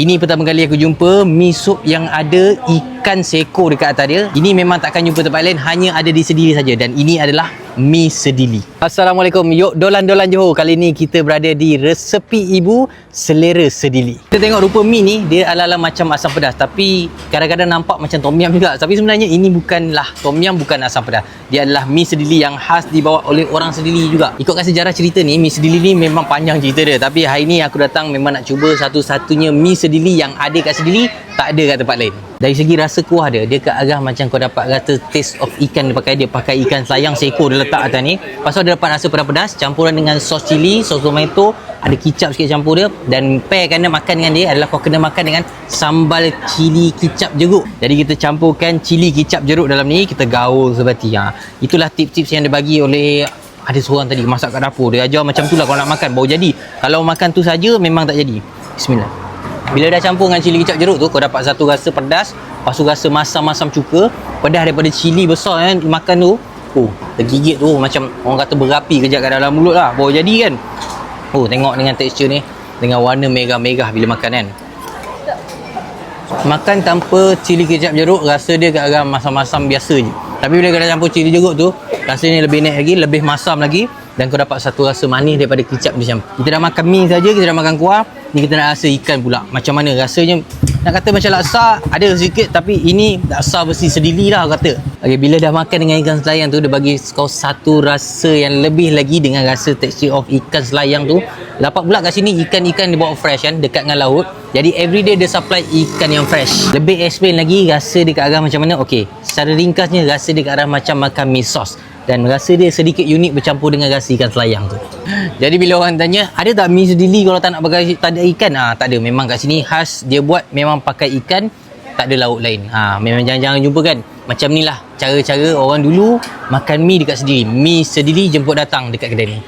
Ini pertama kali aku jumpa mi sup yang ada ikan seko dekat atas dia. Ini memang takkan jumpa tempat lain, hanya ada di Sedili saja. Dan ini adalah mi Sedili. Assalamualaikum, yuk dolan-dolan Johor. Kali ni kita berada di Resepi Ibu Selera Sedili. Kita tengok rupa mi ni, dia ala-ala macam asam pedas, tapi kadang-kadang nampak macam tom yum juga. Tapi sebenarnya ini bukanlah tom yum, bukan asam pedas. Dia adalah mi Sedili yang khas dibawa oleh orang Sedili juga. Ikutkan sejarah cerita ni, mi Sedili ni memang panjang cerita dia. Tapi hari ni aku datang memang nak cuba satu-satunya mi Sedili yang ada kat Sedili, tak ada kat tempat lain. Dari segi rasa kuah dia ke arah macam kau dapat rasa taste of ikan dia pakai ikan sayang seko dia letak atas ni. Lepas tu dia dapat rasa pedas-pedas campuran dengan sos cili, sos tomato, ada kicap sikit campur dia, dan pairkan dia makan dengan dia adalah kau kena makan dengan sambal cili kicap jeruk. Jadi kita campurkan cili kicap jeruk dalam ni, kita gaul sebati. Itulah tips-tips yang dia bagi oleh ada seorang tadi masak kat dapur. Dia ajar macam tu lah kalau nak makan baru jadi. Kalau makan tu saja memang tak jadi. Bismillah. Bila dah campur dengan cili kicap jeruk tu, kau dapat satu rasa pedas, lepas tu rasa masam-masam cuka, pedas daripada cili besar kan makan tu. Tergigit tu macam orang kata berapi kejap kat dalam mulut lah baru jadi kan. Tengok dengan tekstur ni, dengan warna merah-merah bila makan kan. Makan tanpa cili kicap jeruk, rasa dia kat arah masam-masam biasa je. Tapi bila kau dah campur cili jeruk tu, rasanya lebih naik lagi, lebih masam lagi, dan kau dapat satu rasa manis daripada kicap dia. Kita dah makan mi saja, kita dah makan kuah, ni kita nak rasa ikan pula. Macam mana rasanya? Nak kata macam laksa, ada sikit, tapi ini laksa versi Sedili lah kata. Okay, bila dah makan dengan ikan selayang tu, dia bagi kau satu rasa yang lebih lagi dengan rasa tekstur of ikan selayang tu. Dapat pula kat sini ikan-ikan dia bawa fresh kan, dekat dengan laut. Jadi everyday dia supply ikan yang fresh. Lebih explain lagi rasa dia kat arah macam mana. Okey, secara ringkasnya rasa dia kat arah macam makan mi sos. Dan rasa dia sedikit unik bercampur dengan rasa ikan selayang tu. Jadi bila orang tanya, ada tak mi Sedili kalau tak nak pakai, tak ada ikan? Tak ada. Memang kat sini khas dia buat memang pakai ikan, tak ada lauk lain. Memang jangan jumpa kan. Macam ni lah cara-cara orang dulu makan mi dekat Sedili. Mi Sedili jemput datang dekat kedai ni.